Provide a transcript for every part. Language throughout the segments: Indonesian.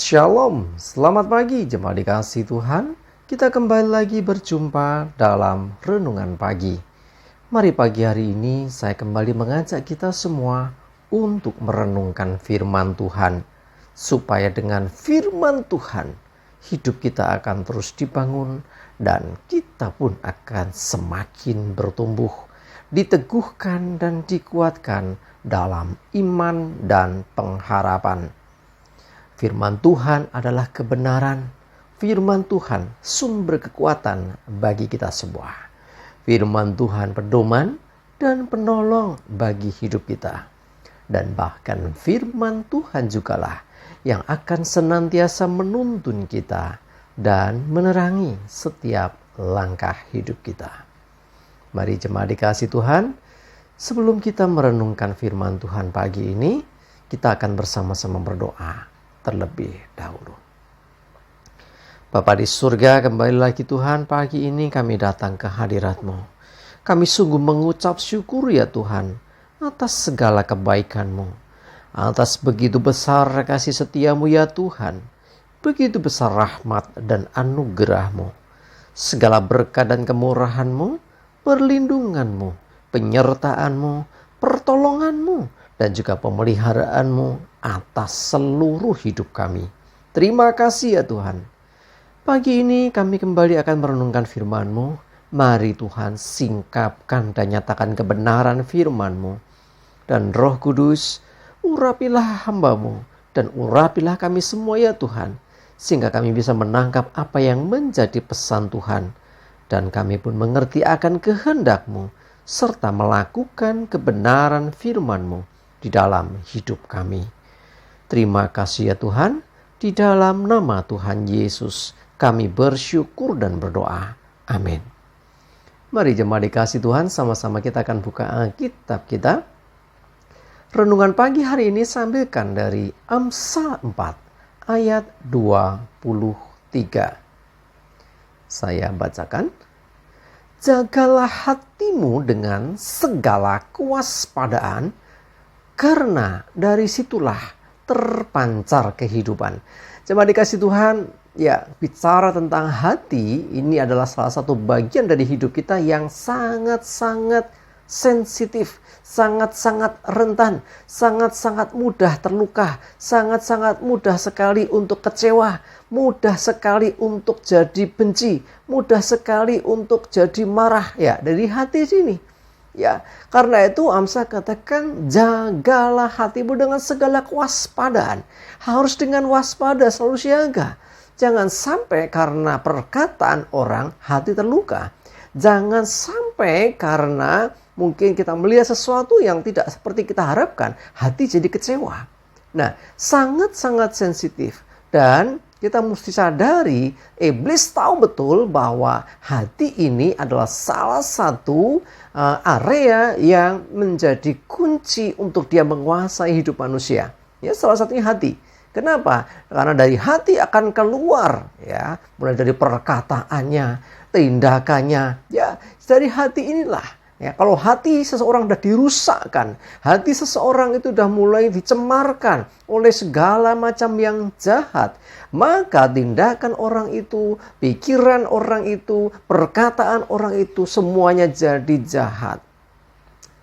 Shalom, selamat pagi jemaat dikasih Tuhan. Kita kembali lagi berjumpa dalam Renungan Pagi. Mari pagi hari ini saya kembali mengajak kita semua untuk merenungkan firman Tuhan. Supaya dengan firman Tuhan, hidup kita akan terus dibangun dan kita pun akan semakin bertumbuh, diteguhkan dan dikuatkan dalam iman dan pengharapan. Firman Tuhan adalah kebenaran. Firman Tuhan sumber kekuatan bagi kita semua. Firman Tuhan pedoman dan penolong bagi hidup kita. Dan bahkan firman Tuhan jugalah yang akan senantiasa menuntun kita dan menerangi setiap langkah hidup kita. Mari jemaat dikasih Tuhan, sebelum kita merenungkan firman Tuhan pagi ini, kita akan bersama-sama berdoa terlebih dahulu. Bapa di surga, kembali lagi Tuhan, pagi ini kami datang ke hadirat-Mu. Kami sungguh mengucap syukur ya Tuhan atas segala kebaikan-Mu, atas begitu besar kasih setia-Mu ya Tuhan, begitu besar rahmat dan anugerah-Mu, segala berkat dan kemurahan-Mu, perlindungan-Mu, penyertaan-Mu, pertolongan-Mu, dan juga pemeliharaan-Mu atas seluruh hidup kami. Terima kasih ya Tuhan. Pagi ini kami kembali akan merenungkan firman-Mu. Mari Tuhan singkapkan dan nyatakan kebenaran firman-Mu. Dan Roh Kudus, urapilah hamba-Mu dan urapilah kami semua ya Tuhan. Sehingga kami bisa menangkap apa yang menjadi pesan Tuhan. Dan kami pun mengerti akan kehendak-Mu serta melakukan kebenaran firman-Mu di dalam hidup kami. Terima kasih ya Tuhan, di dalam nama Tuhan Yesus kami bersyukur dan berdoa. Amin. Mari jemaat dikasih Tuhan, sama-sama kita akan buka Alkitab kita. Renungan pagi hari ini sambilkan dari Amsal 4 ayat 23. Saya bacakan. Jagalah hatimu dengan segala kewaspadaan, karena dari situlah terpancar kehidupan. Jemaat dikasih Tuhan, ya, bicara tentang hati, ini adalah salah satu bagian dari hidup kita yang sangat-sangat sensitif, sangat-sangat rentan, sangat-sangat mudah terluka, sangat-sangat mudah sekali untuk kecewa, mudah sekali untuk jadi benci, mudah sekali untuk jadi marah, ya, dari hati sini. Ya, karena itu Amsal katakan jagalah hatimu dengan segala kewaspadaan. Harus dengan waspada, selalu siaga. Jangan sampai karena perkataan orang hati terluka. Jangan sampai karena mungkin kita melihat sesuatu yang tidak seperti kita harapkan, hati jadi kecewa. Nah, sangat-sangat sensitif. Dan kita mesti sadari, iblis tahu betul bahwa hati ini adalah salah satu area yang menjadi kunci untuk dia menguasai hidup manusia. Ya, salah satunya hati. Kenapa? Karena dari hati akan keluar, ya, mulai dari perkataannya, tindakannya. Ya, dari hati inilah. Ya, kalau hati seseorang sudah dirusakkan, hati seseorang itu sudah mulai dicemarkan oleh segala macam yang jahat, maka tindakan orang itu, pikiran orang itu, perkataan orang itu semuanya jadi jahat.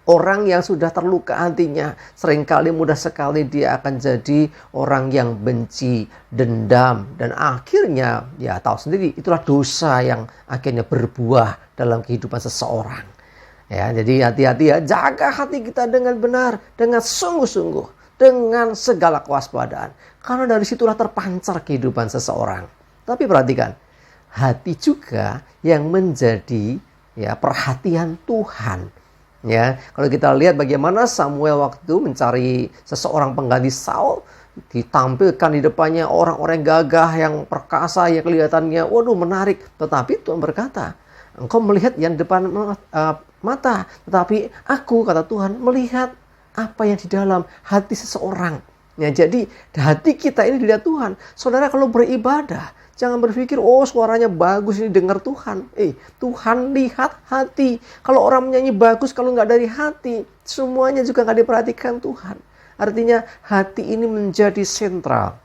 Orang yang sudah terluka hatinya, seringkali mudah sekali dia akan jadi orang yang benci, dendam, dan akhirnya ya tahu sendiri itulah dosa yang akhirnya berbuah dalam kehidupan seseorang. Ya, jadi hati-hati ya, jaga hati kita dengan benar, dengan sungguh-sungguh, dengan segala kewaspadaan. Karena dari situlah terpancar kehidupan seseorang. Tapi perhatikan, hati juga yang menjadi ya perhatian Tuhan. Ya, kalau kita lihat bagaimana Samuel waktu mencari seseorang pengganti Saul, ditampilkan di depannya orang-orang gagah yang perkasa, yang kelihatannya waduh menarik. Tetapi Tuhan berkata, engkau melihat yang depan mata, tetapi aku, kata Tuhan, melihat apa yang di dalam hati seseorang. Ya, jadi hati kita ini dilihat Tuhan. Saudara kalau beribadah, jangan berpikir, oh suaranya bagus ini dengar Tuhan. Tuhan lihat hati. Kalau orang menyanyi bagus, kalau nggak dari hati, semuanya juga nggak diperhatikan Tuhan. Artinya hati ini menjadi sentral.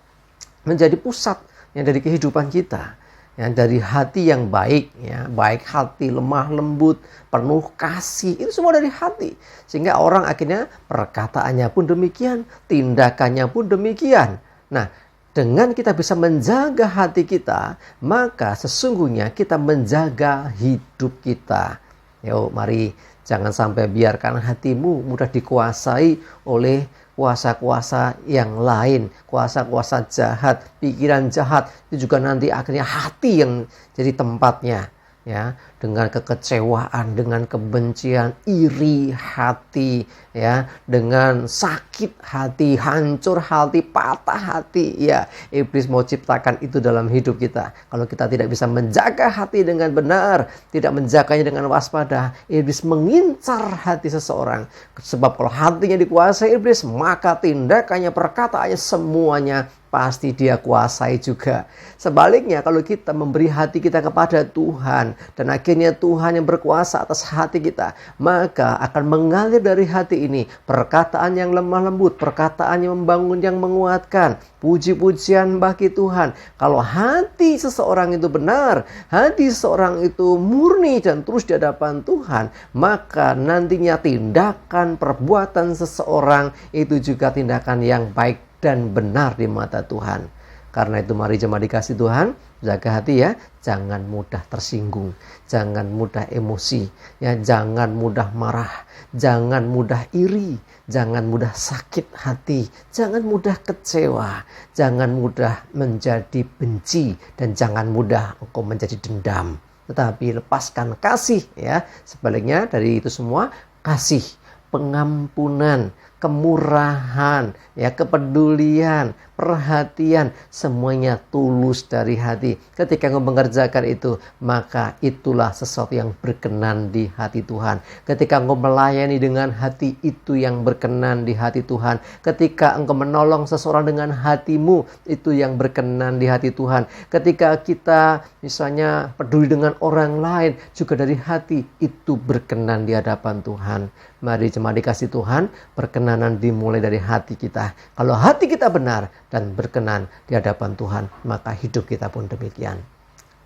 menjadi pusat yang dari kehidupan kita. Ya, dari hati yang baik, ya, baik hati, lemah lembut, penuh kasih, itu semua dari hati. Sehingga orang akhirnya perkataannya pun demikian, tindakannya pun demikian. Nah, dengan kita bisa menjaga hati kita, maka sesungguhnya kita menjaga hidup kita. Yuk, mari jangan sampai biarkan hatimu mudah dikuasai oleh kuasa-kuasa yang lain, kuasa-kuasa jahat, pikiran jahat. Itu juga nanti akhirnya hati yang jadi tempatnya, ya, dengan kekecewaan, dengan kebencian, iri hati, ya, dengan sakit hati, hancur hati, patah hati. Ya, iblis mau ciptakan itu dalam hidup kita. Kalau kita tidak bisa menjaga hati dengan benar, tidak menjaganya dengan waspada, iblis mengincar hati seseorang. Sebab kalau hatinya dikuasai iblis, maka tindakannya, perkataannya, semuanya pasti dia kuasai juga. Sebaliknya, kalau kita memberi hati kita kepada Tuhan, dan akhirnya Tuhan yang berkuasa atas hati kita, maka akan mengalir dari hati ini perkataan yang lemah lembut, perkataan yang membangun, yang menguatkan, puji-pujian bagi Tuhan. Kalau hati seseorang itu benar, hati seseorang itu murni dan terus di hadapan Tuhan, maka nantinya tindakan, perbuatan seseorang itu juga tindakan yang baik dan benar di mata Tuhan. Karena itu mari jemaat dikasih Tuhan, jaga hati ya, jangan mudah tersinggung, jangan mudah emosi, ya, jangan mudah marah, jangan mudah iri, jangan mudah sakit hati, jangan mudah kecewa, jangan mudah menjadi benci, dan jangan mudah engkau menjadi dendam. Tetapi lepaskan kasih, ya. Sebaliknya dari itu semua, kasih, pengampunan, kemurahan, ya, kepedulian, perhatian, semuanya tulus dari hati. Ketika engkau mengerjakan itu, maka itulah sesuatu yang berkenan di hati Tuhan. Ketika engkau melayani dengan hati, itu yang berkenan di hati Tuhan. Ketika engkau menolong seseorang dengan hatimu, itu yang berkenan di hati Tuhan. Ketika kita misalnya peduli dengan orang lain, juga dari hati, itu berkenan di hadapan Tuhan. Mari jemaat dikasih Tuhan, perkenanan dimulai dari hati kita. Kalau hati kita benar dan berkenan di hadapan Tuhan, maka hidup kita pun demikian.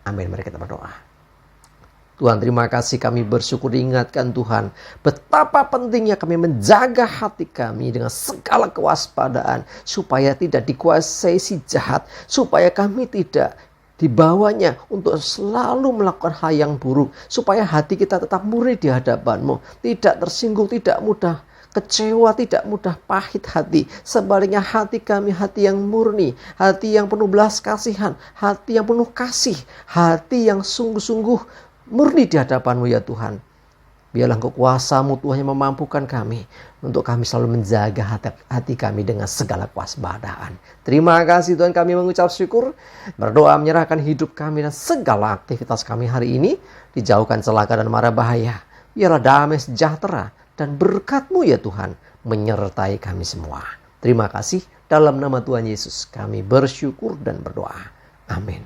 Amin. Mari kita berdoa. Tuhan, terima kasih, kami bersyukur diingatkan Tuhan betapa pentingnya kami menjaga hati kami dengan segala kewaspadaan, supaya tidak dikuasai si jahat, supaya kami tidak dibawanya untuk selalu melakukan hal yang buruk, supaya hati kita tetap murni di hadapan-Mu, tidak tersinggung, tidak mudah kecewa, tidak mudah pahit hati. Sebaliknya hati kami hati yang murni, hati yang penuh belas kasihan, hati yang penuh kasih, hati yang sungguh-sungguh murni di hadapan-Mu ya Tuhan. Biarlah Engkau kuasa-Mu Tuhan yang memampukan kami untuk kami selalu menjaga hati kami dengan segala kewaspadaan. Terima kasih Tuhan, kami mengucap syukur, berdoa menyerahkan hidup kami dan segala aktivitas kami hari ini, dijauhkan celaka dan mara bahaya. Biarlah damai sejahtera dan berkat-Mu ya Tuhan menyertai kami semua. Terima kasih, dalam nama Tuhan Yesus kami bersyukur dan berdoa. Amin.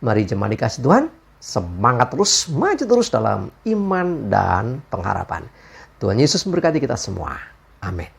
Mari jemaat dikasih Tuhan, semangat terus, maju terus dalam iman dan pengharapan. Tuhan Yesus memberkati kita semua. Amin.